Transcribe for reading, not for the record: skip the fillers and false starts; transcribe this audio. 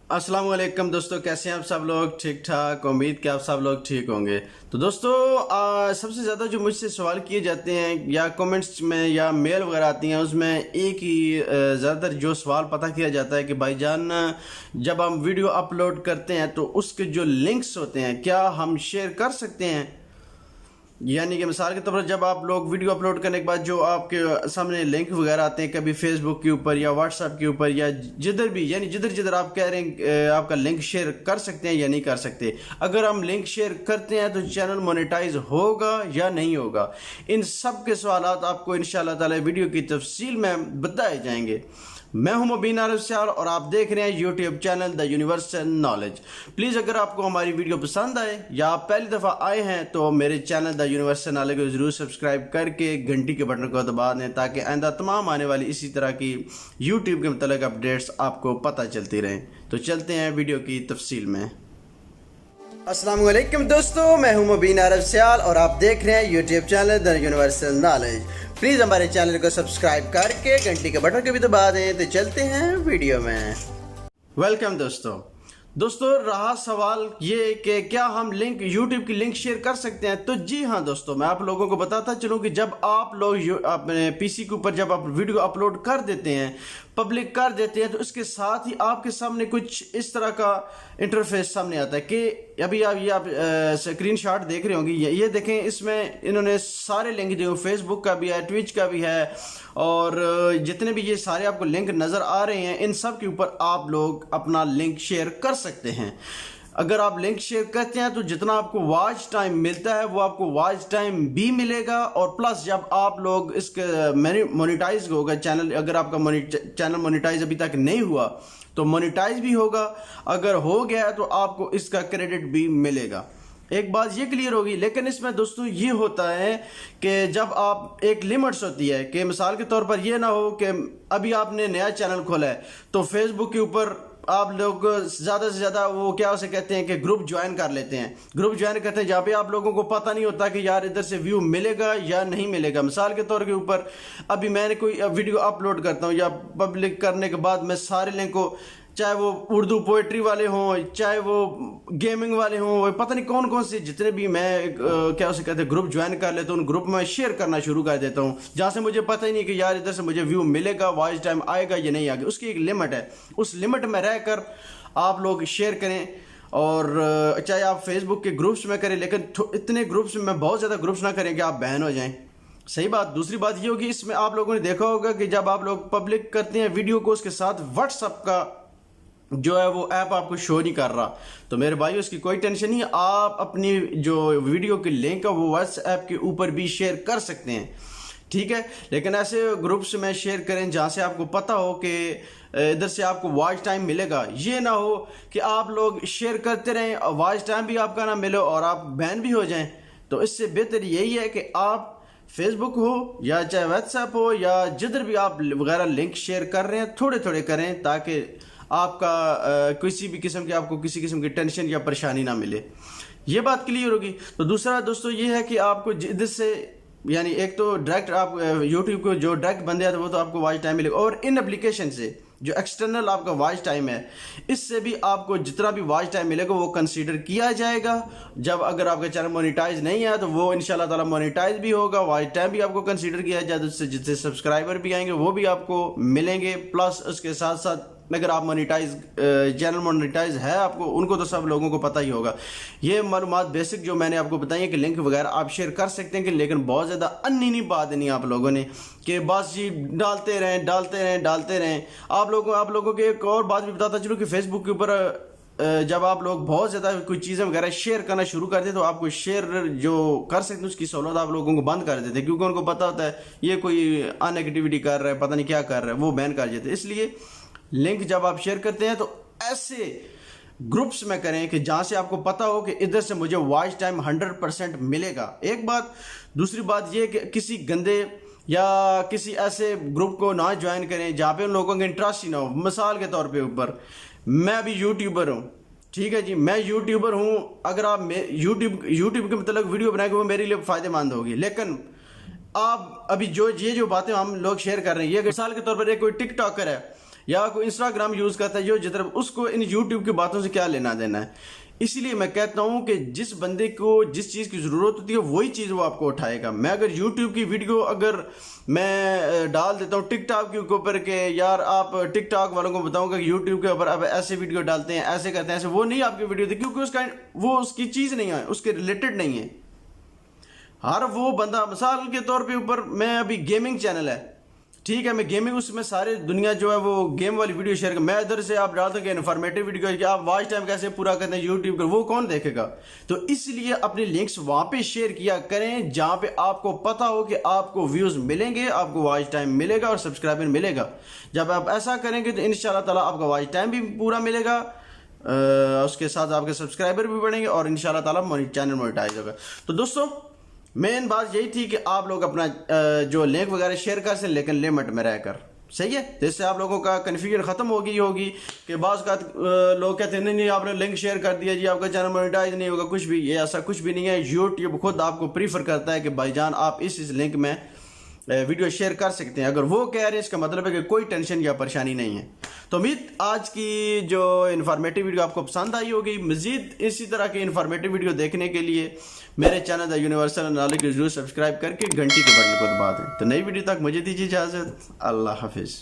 अस्सलाम वालेकुम दोस्तों, कैसे हैं आप सब लोग? ठीक ठाक, उम्मीद कि आप सब लोग ठीक होंगे। तो दोस्तों सबसे ज़्यादा जो मुझसे सवाल किए जाते हैं या कमेंट्स में या मेल वगैरह आती हैं, उसमें एक ही ज़्यादातर जो सवाल पता किया जाता है कि भाईजान जब हम वीडियो अपलोड करते हैं तो उसके जो लिंक्स होते हैं क्या हम शेयर कर सकते हैं? यानी कि मिसाल के तौर पर जब आप लोग वीडियो अपलोड करने के बाद जो आपके सामने लिंक वगैरह आते हैं, कभी फेसबुक के ऊपर या व्हाट्सएप के ऊपर या जिधर भी, यानी जिधर जिधर आप कह रहे हैं आपका लिंक शेयर कर सकते हैं या नहीं कर सकते। अगर हम लिंक शेयर करते हैं तो चैनल मोनेटाइज होगा या नहीं होगा, इन सब के सवाल आपको इंशाअल्लाह ताला वीडियो की तफसील में बताए जाएंगे। मैं हूं मुबीन आरिफ सियाल और आप देख रहे हैं YouTube channel the universal knowledge. Please अगर आपको हमारी वीडियो पसंद आए या आप पहली दफ़ा आए हैं तो मेरे चैनल द यूनिवर्सल नॉलेज को ज़रूर सब्सक्राइब करके घंटी के बटन को दबा दें ताकि आइंदा तमाम आने वाली इसी तरह की यूट्यूब के मतलब अपडेट्स आपको पता चलती रहें। तो चलते हैं वीडियो की तफसील में। अस्सलाम वालेकुम दोस्तों, मैं हूं मुबीन आरिफ सियाल और आप देख रहे हैं YouTube channel the universal knowledge. Please हमारे चैनल को सब्सक्राइब करके घंटी के बटन को भी दबा दें। तो चलते हैं वीडियो में। वेलकम दोस्तों रहा सवाल ये कि क्या हम लिंक यूट्यूब की लिंक शेयर कर सकते हैं? तो जी हाँ दोस्तों, मैं आप लोगों को बताता चलूँ कि जब आप लोग अपने पीसी के ऊपर जब आप वीडियो अपलोड कर देते हैं, पब्लिक कर देते हैं, तो इसके साथ ही आपके सामने कुछ इस तरह का इंटरफेस सामने आता है कि अभी आप स्क्रीन शॉट देख रहे होंगे। ये देखें, इसमें इन्होंने सारे लिंक दिए, फेसबुक का भी है, ट्विच का भी है, और जितने भी ये सारे आपको लिंक नज़र आ रहे हैं इन सब के ऊपर आप लोग अपना लिंक शेयर कर सकते हैं। अगर आप लिंक शेयर करते हैं तो जितना आपको वॉच टाइम मिलता है वो आपको वॉच टाइम भी मिलेगा, और प्लस जब आप लोग इसके मोनेटाइज होगा चैनल, अगर आपका चैनल मोनेटाइज अभी तक नहीं हुआ तो मोनेटाइज भी होगा, अगर हो गया तो आपको इसका क्रेडिट भी मिलेगा। एक बात ये क्लियर होगी। लेकिन इसमें दोस्तों ये होता है कि जब आप एक लिमिट्स होती है कि मिसाल के तौर पर ये ना हो कि अभी आपने नया चैनल खोला है तो फेसबुक के ऊपर आप लोग ज़्यादा से ज़्यादा वो क्या उसे कहते हैं कि ग्रुप ज्वाइन कर लेते हैं, ग्रुप ज्वाइन करते हैं जहाँ पे आप लोगों को पता नहीं होता कि यार इधर से व्यू मिलेगा या नहीं मिलेगा। मिसाल के तौर के ऊपर अभी मैंने कोई वीडियो अपलोड करता हूँ या पब्लिक करने के बाद मैं सारे लिंक को, चाहे वो उर्दू पोइट्री वाले हों, चाहे वो गेमिंग वाले हों, वो पता नहीं कौन कौन से जितने भी मैं क्या उसे कहते हैं ग्रुप ज्वाइन कर लेता हूँ, उन ग्रुप में शेयर करना शुरू कर देता हूँ जहाँ से मुझे पता ही नहीं कि यार इधर से मुझे व्यू मिलेगा, वॉच टाइम आएगा या नहीं आएगा। उसकी एक लिमिट है, उस लिमिट में रहकर आप लोग शेयर करें, और चाहे आप फेसबुक के ग्रुप्स में करें, लेकिन इतने ग्रुप्स में बहुत ज़्यादा ग्रुप्स ना करें कि आप बैन हो जाएं। सही बात। दूसरी बात ये होगी, इसमें आप लोगों ने देखा होगा कि जब आप लोग पब्लिक करते हैं वीडियो को, उसके साथ व्हाट्सएप का जो है वो ऐप आपको शो नहीं कर रहा। तो मेरे भाई उसकी कोई टेंशन नहीं, आप अपनी जो वीडियो की लिंक है वो व्हाट्सएप के ऊपर भी शेयर कर सकते हैं, ठीक है। लेकिन ऐसे ग्रुप्स में शेयर करें जहाँ से आपको पता हो कि इधर से आपको वॉच टाइम मिलेगा। ये ना हो कि आप लोग शेयर करते रहें और वॉच टाइम भी आपका ना मिले और आप बैन भी हो जाएं। तो इससे बेहतर यही है कि आप फेसबुक हो या चाहे व्हाट्सएप हो या जिधर भी आप वगैरह लिंक शेयर कर रहे हैं थोड़े थोड़े करें ताकि आपका किसी भी किस्म की आपको किसी किस्म की टेंशन या परेशानी ना मिले। ये बात क्लियर होगी। तो दूसरा दोस्तों ये है कि आपको इधर से, यानी एक तो डायरेक्ट आप यूट्यूब को जो डायरेक्ट बंदे आते हैं वो तो आपको वॉच टाइम मिलेगा, और इन एप्लीकेशन से जो एक्सटर्नल आपका वॉच टाइम है इससे भी आपको जितना भी वॉच टाइम मिलेगा वो कंसीडर किया जाएगा। जब अगर आपका चैनल मोनेटाइज नहीं है तो वो इंशाल्लाह ताला मोनेटाइज भी होगा, वॉच टाइम भी आपको कंसीडर किया जाएगा, उससे जितने सब्सक्राइबर भी आएंगे वो भी आपको मिलेंगे। प्लस उसके साथ साथ अगर आप मोनेटाइज चैनल मोनेटाइज है आपको, उनको तो सब लोगों को पता ही होगा। ये मालूमात बेसिक जो मैंने आपको बताई है कि लिंक वगैरह आप शेयर कर सकते हैं कि, लेकिन बहुत ज़्यादा अन्नी बात नहीं आप लोगों ने कि बस जी डालते रहें। आप लोगों के एक और बात भी बताता चलूँ कि फेसबुक के ऊपर जब आप लोग बहुत ज़्यादा कोई चीज़ें वगैरह शेयर करना शुरू कर देते तो आपको शेयर जो कर सकते हैं उसकी सहूलत आप लोगों को बंद कर देते, क्योंकि उनको पता होता है ये कोई अनएक्टिविटी कर रहा है, पता नहीं क्या कर रहा है, वो बैन कर देते। इसलिए लिंक जब आप शेयर करते हैं तो ऐसे ग्रुप्स में करें कि जहाँ से आपको पता हो कि इधर से मुझे वॉच टाइम 100% मिलेगा। एक बात। दूसरी बात ये कि किसी गंदे या किसी ऐसे ग्रुप को ना ज्वाइन करें जहाँ पे उन लोगों का इंटरेस्ट ही ना हो। मिसाल के तौर पे ऊपर मैं अभी यूट्यूबर हूँ, ठीक है जी, मैं यूट्यूबर हूँ, अगर आप यूट्यूब के मतलब वीडियो बनाएंगे वो मेरे लिए फ़ायदेमंद होगी, लेकिन आप अभी जो बातें हम लोग शेयर कर रहे हैं, ये मिसाल के तौर पर एक कोई टिकटॉकर है یا کوئی انسٹاگرام یوز کرتا ہے جدھر اس کو ان یوٹیوب کی باتوں سے کیا لینا دینا ہے. اس لیے میں کہتا ہوں کہ جس بندے کو جس چیز کی ضرورت ہوتی ہے وہی چیز وہ آپ کو اٹھائے گا. میں اگر یوٹیوب کی ویڈیو اگر میں ڈال دیتا ہوں ٹک ٹاک کے اوپر کہ یار آپ ٹک ٹاک والوں کو بتاؤں گا کہ یوٹیوب کے اوپر آپ ایسے ویڈیو ڈالتے ہیں ایسے کرتے ہیں ایسے, وہ نہیں آپ کی ویڈیو تھی, کیونکہ وہ اس کی چیز نہیں ہے, اس کے ریلیٹڈ نہیں ہے. ہر وہ بندہ مثال کے طور پہ اوپر میں ابھی گیمنگ چینل ہے, ٹھیک ہے, میں گیمنگ اس میں سارے دنیا جو ہے وہ گیم والی ویڈیو شیئر کر, میں ادھر سے آپ ڈالتا ہوں کہ انفارمیٹیو ویڈیو کہ آپ واچ ٹائم کیسے پورا کرتے ہیں یوٹیوب پر, وہ کون دیکھے گا؟ تو اس لیے اپنی لنکس وہاں پہ شیئر کیا کریں جہاں پہ آپ کو پتا ہو کہ آپ کو ویوز ملیں گے, آپ کو واچ ٹائم ملے گا اور سبسکرائبر ملے گا. جب آپ ایسا کریں گے تو انشاءاللہ تعالیٰ آپ کا واچ ٹائم بھی پورا ملے گا, اس کے ساتھ آپ کے سبسکرائبر بھی بڑھیں گے اور انشاءاللہ تعالیٰ چینل مونیٹائز ہوگا. تو دوستو مین بات یہی تھی کہ آپ لوگ اپنا جو لنک وغیرہ شیئر کر سکیں لیکن لمٹ میں رہ کر, صحیح ہے. جس سے آپ لوگوں کا کنفیوژن ختم ہوگی کہ بعض کا لوگ کہتے ہیں نہیں آپ نے لنک شیئر کر دیا جی آپ کا چینل مونیٹائز نہیں ہوگا, کچھ بھی, یہ ایسا کچھ بھی نہیں ہے. یوٹیوب خود آپ کو پریفر کرتا ہے کہ بھائی جان آپ اس لنک میں ویڈیو شیئر کر سکتے ہیں. اگر وہ کہہ رہے ہیں اس کا مطلب ہے کہ کوئی ٹینشن یا پریشانی نہیں ہے. تو امید آج کی جو انفارمیٹیو ویڈیو آپ کو پسند آئی ہوگی. مزید اسی طرح کی انفارمیٹیو ویڈیو دیکھنے کے لیے میرے چینل دا یونیورسل نالج کو ضرور سبسکرائب کر کے گھنٹی کے بٹن کو دبا دیں. تو نئی ویڈیو تک مجھے دیجیے اجازت. اللہ حافظ.